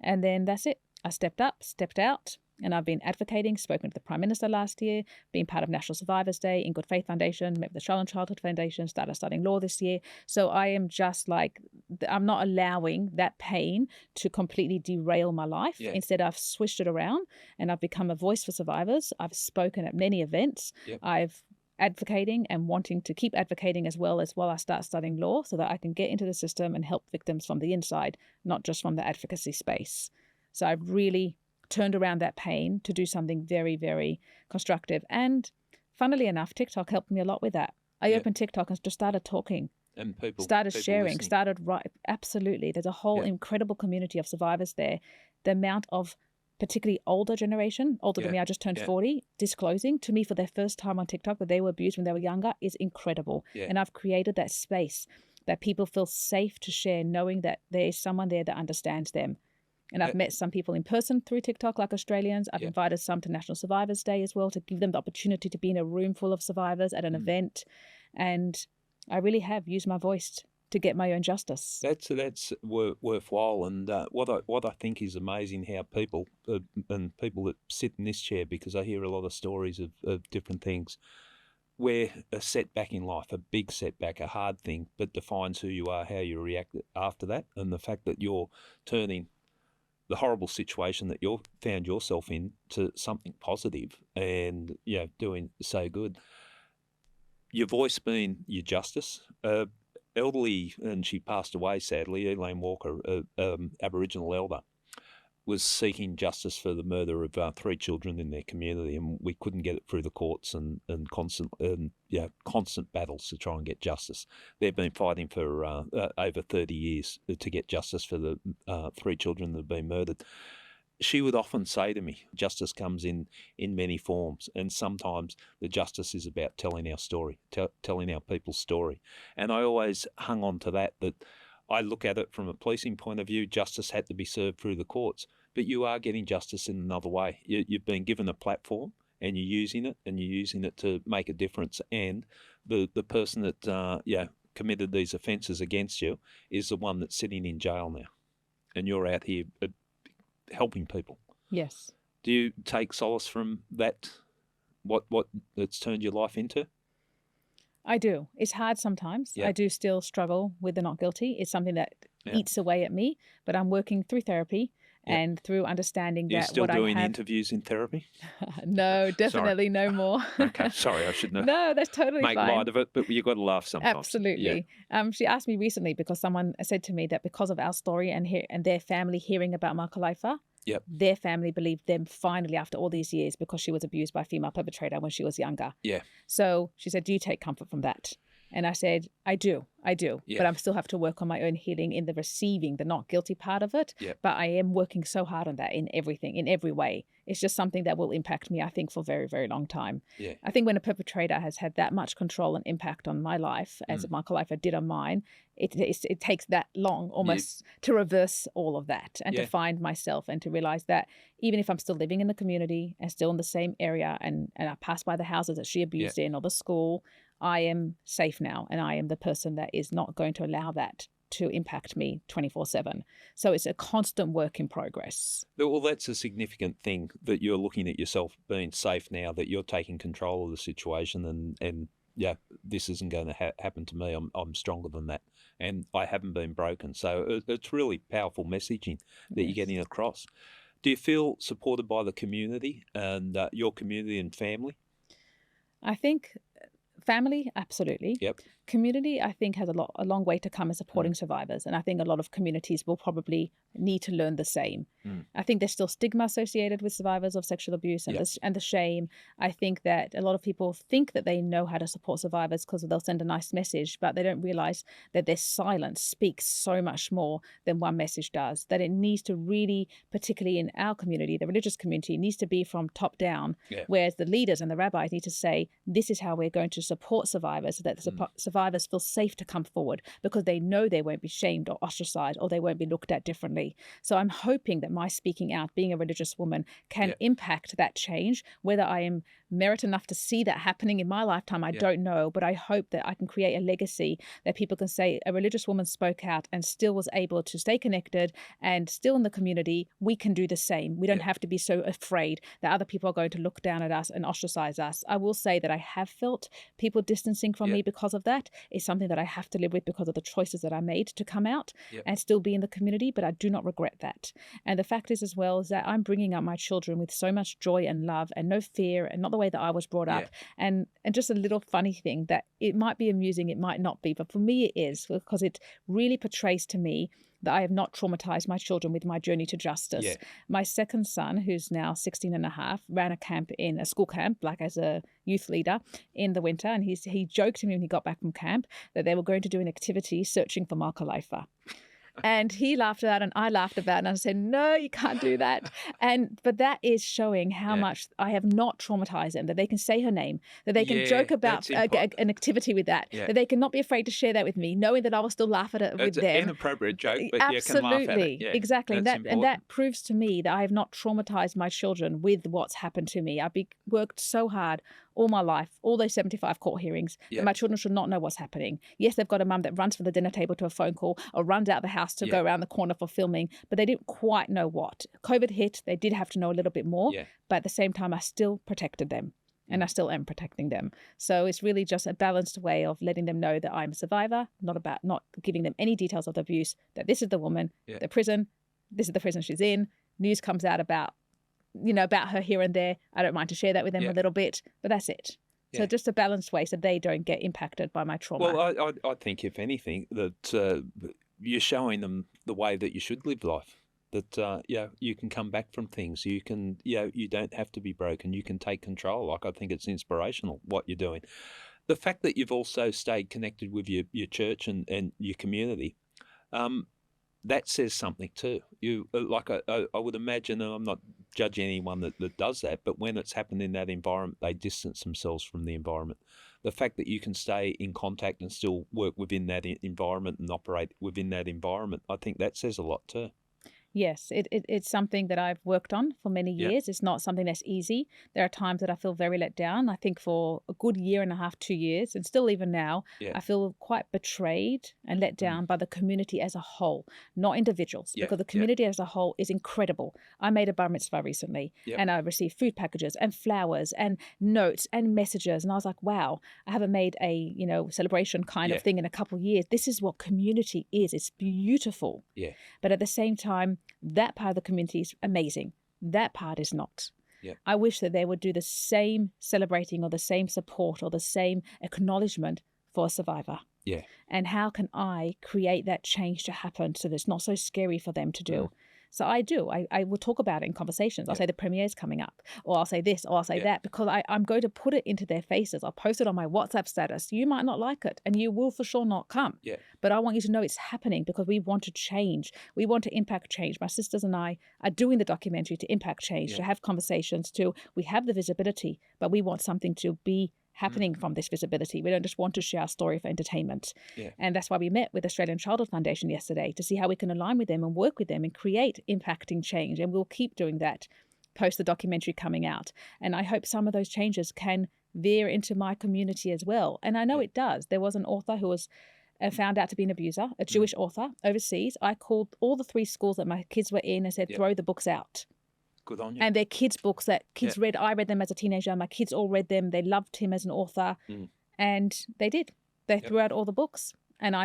And then that's it. I stepped up, stepped out, and I've been advocating, spoken to the Prime Minister last year, been part of National Survivors Day, In Good Faith Foundation, met with the Child and Childhood Foundation, started studying law this year. So I am just like, I'm not allowing that pain to completely derail my life. Yeah. Instead, I've switched it around, and I've become a voice for survivors. I've spoken at many events. Yep. I've advocating and wanting to keep advocating as well while I start studying law, so that I can get into the system and help victims from the inside, not just from the advocacy space. So I've really turned around that pain to do something very, very constructive. And funnily enough, TikTok helped me a lot with that. I opened TikTok and just started talking. And people started sharing, listening. Absolutely. There's a whole incredible community of survivors there. The amount of particularly older generation, older than me, I just turned 40, disclosing to me for their first time on TikTok that they were abused when they were younger is incredible. Yeah. And I've created that space that people feel safe to share, knowing that there is someone there that understands them. And I've met some people in person through TikTok, like Australians. I've invited some to National Survivors Day as well, to give them the opportunity to be in a room full of survivors at an event. And I really have used my voice to get my own justice. That's worthwhile, and what I think is amazing how people and people that sit in this chair, because I hear a lot of stories of different things where a setback in life, a big setback, a hard thing, but defines who you are, how you react after that, and the fact that you're turning the horrible situation that you found yourself in to something positive and doing so good. Your voice being your justice. Elderly, and she passed away sadly, Elaine Walker, Aboriginal elder, was seeking justice for the murder of 3 children in their community, and we couldn't get it through the courts and constant battles to try and get justice. They've been fighting for over 30 years to get justice for the 3 children that have been murdered. She would often say to me, justice comes in many forms, and sometimes the justice is about telling our story, telling our people's story. And I always hung on to that I look at it from a policing point of view. Justice had to be served through the courts, but you are getting justice in another way. You've been given a platform, and you're using it, to make a difference. And the person that committed these offences against you is the one that's sitting in jail now, and you're out here helping people. Yes. Do you take solace from that, what it's turned your life into? I do. It's hard sometimes. Yeah. I do still struggle with the not guilty. It's something that eats away at me, but I'm working through therapy and through understanding You're that still what doing I have... interviews in therapy? No, definitely no more. Okay, sorry, I shouldn't No, that's totally make fine. light of it, but you've got to laugh sometimes. Absolutely. Yeah. She asked me recently because someone said to me that because of our story and their family hearing about Malka Leifer, their family believed them finally after all these years because she was abused by a female perpetrator when she was younger. Yeah. So she said, do you take comfort from that? And I said, I do. Yeah. But I still have to work on my own healing in the receiving, the not guilty part of it. Yeah. But I am working so hard on that in everything, in every way. It's just something that will impact me, I think, for a very, very long time. Yeah. I think when a perpetrator has had that much control and impact on my life, as Malka Leifer did on mine, it takes that long almost to reverse all of that and to find myself and to realize that even if I'm still living in the community and still in the same area and I pass by the houses that she abused in or the school, I am safe now, and I am the person that is not going to allow that to impact me 24/7. So it's a constant work in progress. Well, that's a significant thing, that you're looking at yourself being safe now, that you're taking control of the situation, and this isn't going to happen to me. I'm stronger than that, and I haven't been broken. So it's really powerful messaging that you're getting across. Do you feel supported by the community and your community and family? I think family, absolutely. Yep. Community, I think, has a long way to come in supporting survivors. And I think a lot of communities will probably need to learn the same. I think there's still stigma associated with survivors of sexual abuse and the shame. I think that a lot of people think that they know how to support survivors because they'll send a nice message, but they don't realize that their silence speaks so much more than one message does, that it needs to really, particularly in our community, the religious community, needs to be from top down, whereas the leaders and the rabbis need to say, this is how we're going to support survivors so that the survivors feel safe to come forward because they know they won't be shamed or ostracized or they won't be looked at differently. So I'm hoping that my speaking out, being a religious woman, can impact that change. Whether I am merit enough to see that happening in my lifetime, I don't know, but I hope that I can create a legacy that people can say a religious woman spoke out and still was able to stay connected and still in the community. We can do the same. We don't have to be so afraid that other people are going to look down at us and ostracize us. I will say that I have felt people distancing from me because of that. It's something that I have to live with because of the choices that I made to come out and still be in the community, but I do not regret that. And the fact is as well is that I'm bringing up my children with so much joy and love and no fear, and not the way that I was brought up. And just a little funny thing that it might be amusing, it might not be, but for me it is, because it really portrays to me that I have not traumatized my children with my journey to justice. My second son, who's now 16 and a half, ran a school camp, like as a youth leader in the winter. And he joked to me when he got back from camp that they were going to do an activity searching for Malka Leifer. And he laughed at that and I laughed about it and I said, no, you can't do that. But that is showing how much I have not traumatized them, that they can say her name, that they can joke about an activity with that, that they can not be afraid to share that with me, knowing that I will still laugh at it with them. It's an inappropriate joke, but absolutely, you can laugh at it. Exactly. And that proves to me that I have not traumatized my children with what's happened to me. I've worked so hard all my life, all those 75 court hearings, Yeah. that my children should not know what's happening. Yes, they've got a mum that runs from the dinner table to a phone call or runs out the house to go around the corner for filming, but they didn't quite know what. COVID hit, they did have to know a little bit more, but at the same time, I still protected them. And I still am protecting them. So it's really just a balanced way of letting them know that I'm a survivor, not giving them any details of the abuse, that this is the woman, the prison, this is the prison she's in. News comes out about her here and there. I don't mind to share that with them a little bit, but that's it. So just a balanced way so they don't get impacted by my trauma. Well, I think, if anything, that you're showing them the way that you should live life. That you can come back from things. You can, you don't have to be broken. You can take control. Like, I think it's inspirational what you're doing. The fact that you've also stayed connected with your church and your community, that says something too. You I would imagine, and I'm not judging anyone that does that, but when it's happened in that environment, they distance themselves from the environment. The fact that you can stay in contact and still work within that environment and operate within that environment, I think that says a lot too. Yes, it's something that I've worked on for many years. It's not something that's easy. There are times that I feel very let down. I think for a good year and a half, 2 years, and still even now, I feel quite betrayed and let down by the community as a whole, not individuals, because the community as a whole is incredible. I made a bar mitzvah recently, and I received food packages and flowers and notes and messages, and I was like, wow, I haven't made a celebration kind of thing in a couple of years. This is what community is. It's beautiful. Yeah. But at the same time, that part of the community is amazing. That part is not. Yeah. I wish that they would do the same celebrating or the same support or the same acknowledgement for a survivor. Yeah. And how can I create that change to happen so that it's not so scary for them to do? So I do. I will talk about it in conversations. I'll say the premiere's coming up, or I'll say this, or I'll say that, because I'm going to put it into their faces. I'll post it on my WhatsApp status. You might not like it, and you will for sure not come. Yeah. But I want you to know it's happening because we want to change. We want to impact change. My sisters and I are doing the documentary to impact change, to have conversations, we have the visibility, but we want something to be happening from this visibility. We don't just want to share our story for entertainment. Yeah. And that's why we met with Australian Childhood Foundation yesterday to see how we can align with them and work with them and create impacting change. And we'll keep doing that post the documentary coming out. And I hope some of those changes can veer into my community as well. And I know it does. There was an author who was found out to be an abuser, a Jewish author overseas. I called all the 3 schools that my kids were in and said, throw the books out. Good on you. And they're kids' books that kids read. I read them as a teenager. My kids all read them. They loved him as an author, and they did. They threw out all the books, and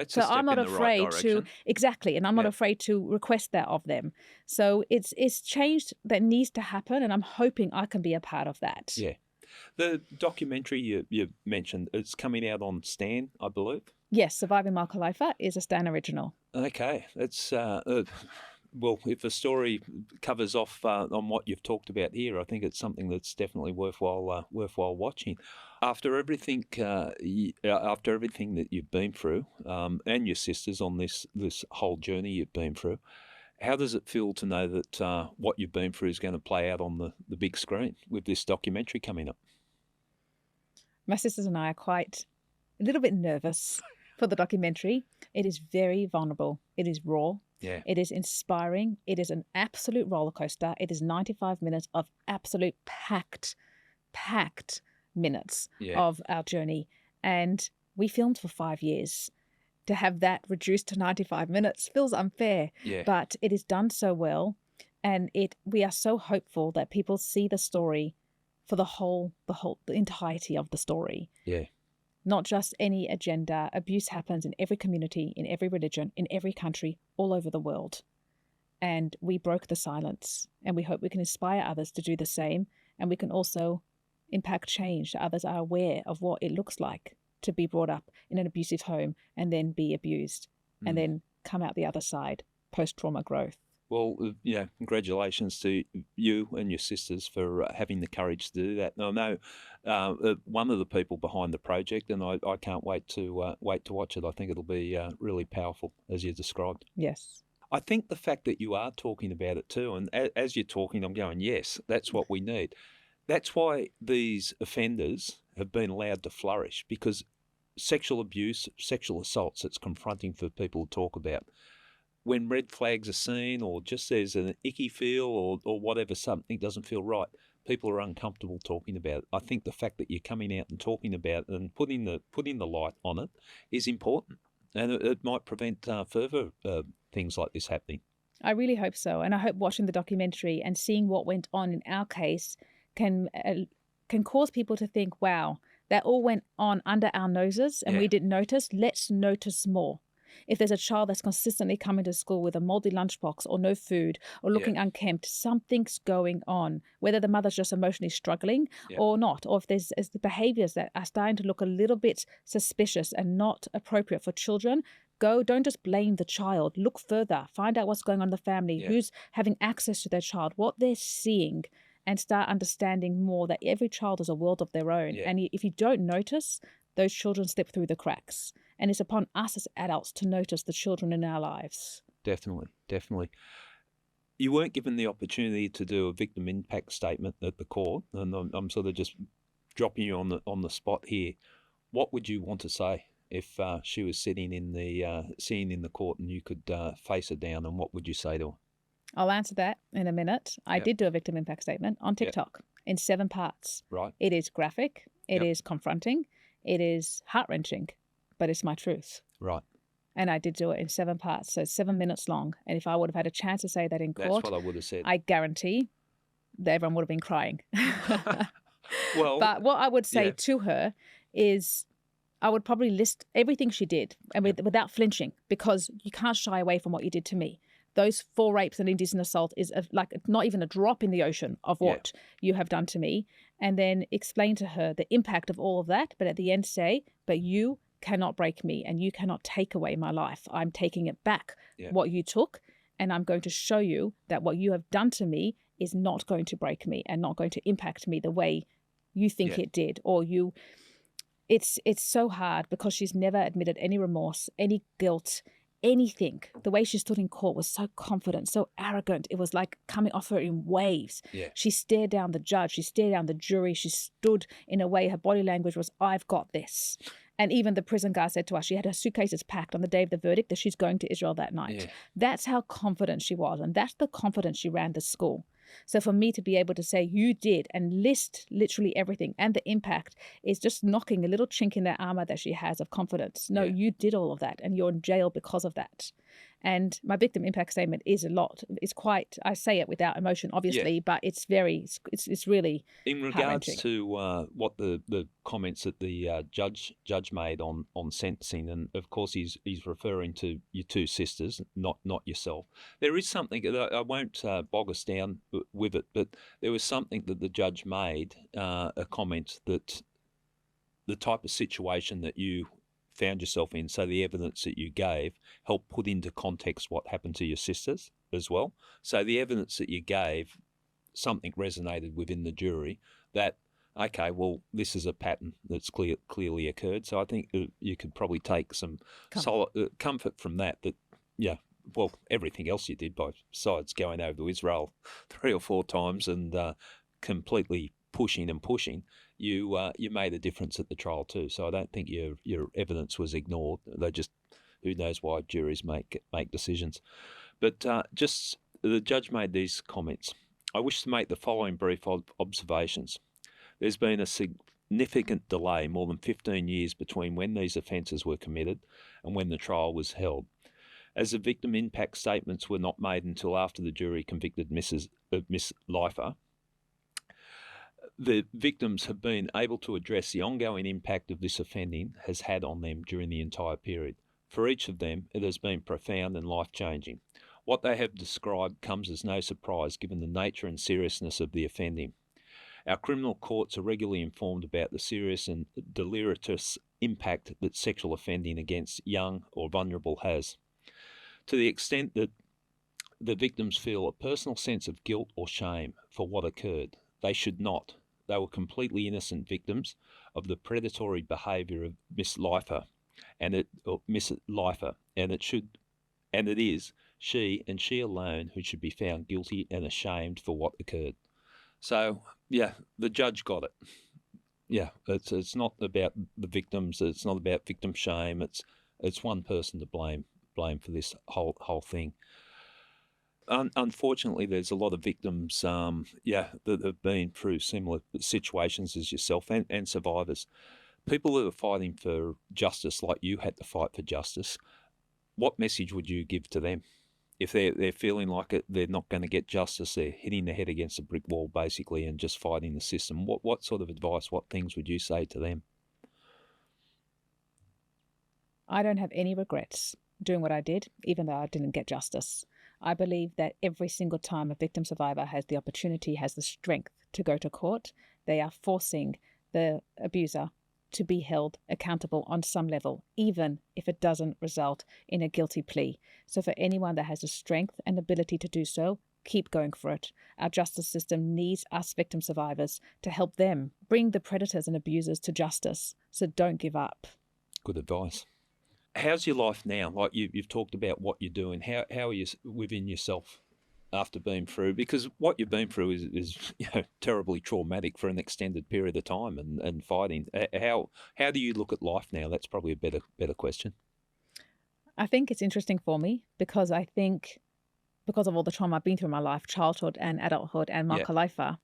so I'm not afraid to and I'm not afraid to request that of them. So it's change that needs to happen, and I'm hoping I can be a part of that. Yeah, the documentary you mentioned, it's coming out on Stan, I believe. Yes, Surviving Malka Leifer is a Stan original. Okay, it's. Well, if a story covers off on what you've talked about here, I think it's something that's definitely worthwhile watching. After everything that you've been through, and your sisters on this whole journey you've been through, how does it feel to know that what you've been through is going to play out on the big screen with this documentary coming up? My sisters and I are quite a little bit nervous for the documentary. It is very vulnerable. It is raw. Yeah. It is inspiring. It is an absolute roller coaster. It is 95 minutes of absolute packed minutes of our journey. And we filmed for 5 years. To have that reduced to 95 minutes feels unfair. Yeah. But it is done so well. And we are so hopeful that people see the story for the entirety of the story. Yeah. Not just any agenda. Abuse happens in every community, in every religion, in every country, all over the world. And we broke the silence, and we hope we can inspire others to do the same. And we can also impact change so others are aware of what it looks like to be brought up in an abusive home and then be abused and then come out the other side, post-trauma growth. Well, congratulations to you and your sisters for having the courage to do that. And I know one of the people behind the project, and I can't wait to watch it. I think it'll be really powerful, as you described. Yes. I think the fact that you are talking about it too, and as you're talking, I'm going, yes, that's what we need. That's why these offenders have been allowed to flourish, because sexual abuse, sexual assaults, it's confronting for people to talk about. When red flags are seen, or just there's an icky feel, or whatever, something doesn't feel right, people are uncomfortable talking about it. I think the fact that you're coming out and talking about it and putting the light on it is important, and it might prevent further things like this happening. I really hope so. And I hope watching the documentary and seeing what went on in our case can cause people to think, wow, that all went on under our noses and we didn't notice. Let's notice more. If there's a child that's consistently coming to school with a moldy lunchbox or no food or looking unkempt, something's going on, whether the mother's just emotionally struggling or not, or if there's the behaviors that are starting to look a little bit suspicious and not appropriate for children. Don't just blame the child. Look further. Find out what's going on in the family, who's having access to their child, what they're seeing, and start understanding more that every child is a world of their own. And if you don't notice, those children slip through the cracks. And it's upon us as adults to notice the children in our lives. Definitely, definitely. You weren't given the opportunity to do a victim impact statement at the court, and I'm sort of just dropping you on the spot here. What would you want to say if she was sitting in the court and you could face her down, and what would you say to her? I'll answer that in a minute. I did do a victim impact statement on TikTok in 7 parts. Right. It is graphic. It is confronting. It is heart-wrenching, but it's my truth. Right. And I did do it in 7 parts, so 7 minutes long. And if I would have had a chance to say that in court, that's what I would have said. I guarantee that everyone would have been crying. Well, but what I would say to her is I would probably list everything she did and without flinching, because you can't shy away from what you did to me. Those 4 rapes and indecent assault is like not even a drop in the ocean of what you have done to me. And then explain to her the impact of all of that. But at the end say, but you cannot break me and you cannot take away my life. I'm taking it back, what you took. And I'm going to show you that what you have done to me is not going to break me and not going to impact me the way you think it did. Or you, it's so hard because she's never admitted any remorse, any guilt, anything. The way she stood in court was so confident, so arrogant. It was like coming off her in waves. She stared down the judge. She stared down the jury. She stood in a way, her body language was, I've got this. And even the prison guard said to us, she had her suitcases packed on the day of the verdict that she's going to Israel that night. That's how confident she was. And that's the confidence she ran the school. So for me to be able to say you did and list literally everything and the impact is just knocking a little chink in that armor that she has of confidence. No, you did all of that and you're in jail because of that. And my victim impact statement is a lot. It's quite, I say it without emotion, obviously, but it's really in regards to what the comments that the judge made on sentencing, and of course he's referring to your 2 sisters, not yourself. There is something that I won't bog us down with it, but there was something that the judge made, a comment that the type of situation that you found yourself in, so the evidence that you gave helped put into context what happened to your sisters as well. So the evidence that you gave, something resonated within the jury that, okay, well, this is a pattern that's clearly occurred. So I think you could probably take some comfort from that, well, everything else you did besides going over to Israel 3 or 4 times and completely pushing, you made a difference at the trial too. So I don't think your evidence was ignored. They just, who knows why juries make decisions. But just the judge made these comments. I wish to make the following brief observations. There's been a significant delay, more than 15 years, between when these offences were committed and when the trial was held. As the victim impact statements were not made until after the jury convicted Miss Leifer, the victims have been able to address the ongoing impact of this offending has had on them during the entire period. For each of them, it has been profound and life-changing. What they have described comes as no surprise given the nature and seriousness of the offending. Our criminal courts are regularly informed about the serious and deleterious impact that sexual offending against young or vulnerable has. To the extent that the victims feel a personal sense of guilt or shame for what occurred, they should not. They were completely innocent victims of the predatory behaviour of Miss Leifer, and it is she and she alone who should be found guilty and ashamed for what occurred. So the judge got it. It's not about the victims. It's not about victim shame. It's one person to blame for this whole thing. unfortunately, there's a lot of victims, that have been through similar situations as yourself and survivors. People who are fighting for justice, like you had to fight for justice, what message would you give to them? If they're feeling like they're not going to get justice, they're hitting their head against a brick wall, basically, and just fighting the system, what sort of advice, what things would you say to them? I don't have any regrets doing what I did, even though I didn't get justice. I believe that every single time a victim survivor has the opportunity, has the strength to go to court, they are forcing the abuser to be held accountable on some level, even if it doesn't result in a guilty plea. So for anyone that has the strength and ability to do so, keep going for it. Our justice system needs us victim survivors to help them bring the predators and abusers to justice. So don't give up. Good advice. How's your life now? Like you've talked about what you're doing. How are you within yourself after being through? Because what you've been through is terribly traumatic for an extended period of time and fighting. How do you look at life now? That's probably a better question. I think it's interesting for me because I think because of all the trauma I've been through in my life, childhood and adulthood and Malka Leifer,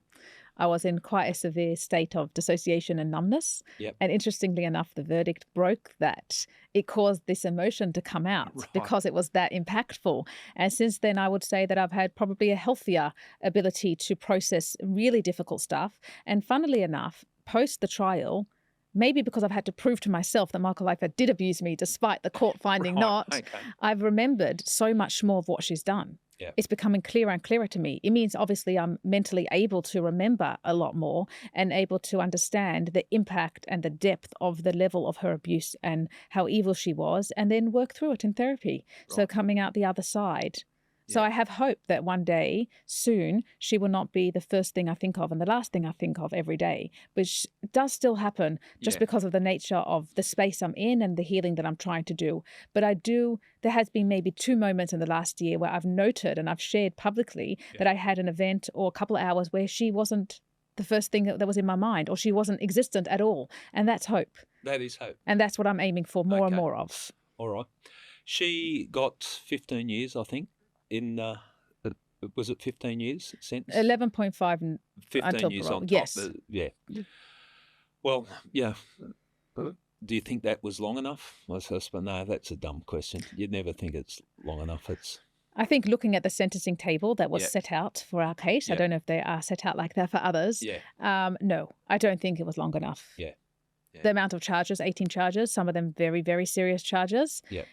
I was in quite a severe state of dissociation and numbness. Yep. And interestingly enough, the verdict broke that it caused this emotion to come out because it was that impactful. And since then, I would say that I've had probably a healthier ability to process really difficult stuff. And funnily enough, post the trial, maybe because I've had to prove to myself that Malka Leifer did abuse me despite the court finding not, I've remembered so much more of what she's done. Yeah. It's becoming clearer and clearer to me. It means obviously I'm mentally able to remember a lot more and able to understand the impact and the depth of the level of her abuse and how evil she was, and then work through it in therapy. Right. So coming out the other side. So I have hope that one day, soon, she will not be the first thing I think of and the last thing I think of every day, which does still happen just because of the nature of the space I'm in and the healing that I'm trying to do. But there has been maybe 2 moments in the last year where I've noted and I've shared publicly that I had an event or a couple of hours where she wasn't the first thing that was in my mind, or she wasn't existent at all. And that's hope. That is hope. And that's what I'm aiming for more and more of. All right. She got 15 years, I think. Was it 15 years sentence? 11.5 15 years parole. on top. Yes. Yeah. Well, yeah. Do you think that was long enough? No, that's a dumb question. You'd never think it's long enough. I think looking at the sentencing table that was set out for our case, I don't know if they are set out like that for others. No, I don't think it was long enough. Yeah. The amount of charges, 18 charges, some of them very, very serious charges. Yeah.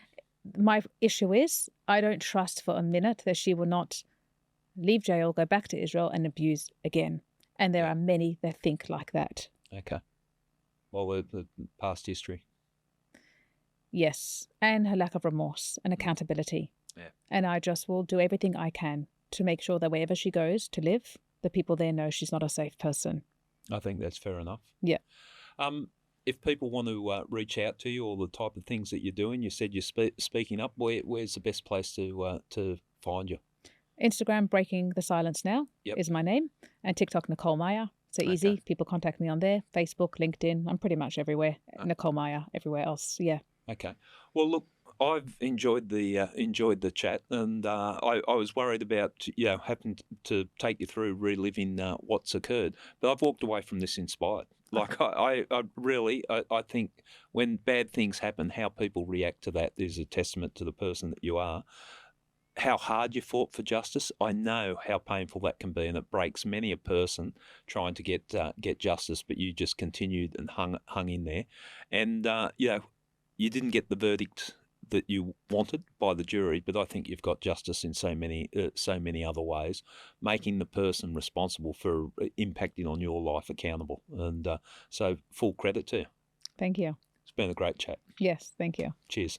My issue is I don't trust for a minute that she will not leave jail, go back to Israel and abuse again. And there are many that think like that. Okay. Well, the past history. Yes. And her lack of remorse and accountability. Yeah. And I just will do everything I can to make sure that wherever she goes to live, the people there know she's not a safe person. I think that's fair enough. Yeah. If people want to reach out to you or the type of things that you're doing, you said you're speaking up. Where's the best place to find you? Instagram, Breaking the Silence Now is my name. And TikTok, Nicole Meyer. So easy. People contact me on there. Facebook, LinkedIn. I'm pretty much everywhere. Nicole Meyer, everywhere else. Yeah. Okay. Well, look, I've enjoyed the chat, and I was worried about having to take you through reliving what's occurred, but I've walked away from this inspired. Like I really think when bad things happen, how people react to that is a testament to the person that you are. How hard you fought for justice, I know how painful that can be, and it breaks many a person trying to get justice. But you just continued and hung in there, and you didn't get the verdict that you wanted by the jury, but I think you've got justice in so many other ways, making the person responsible for impacting on your life accountable. And so full credit to you. Thank you. It's been a great chat. Yes, thank you. Cheers.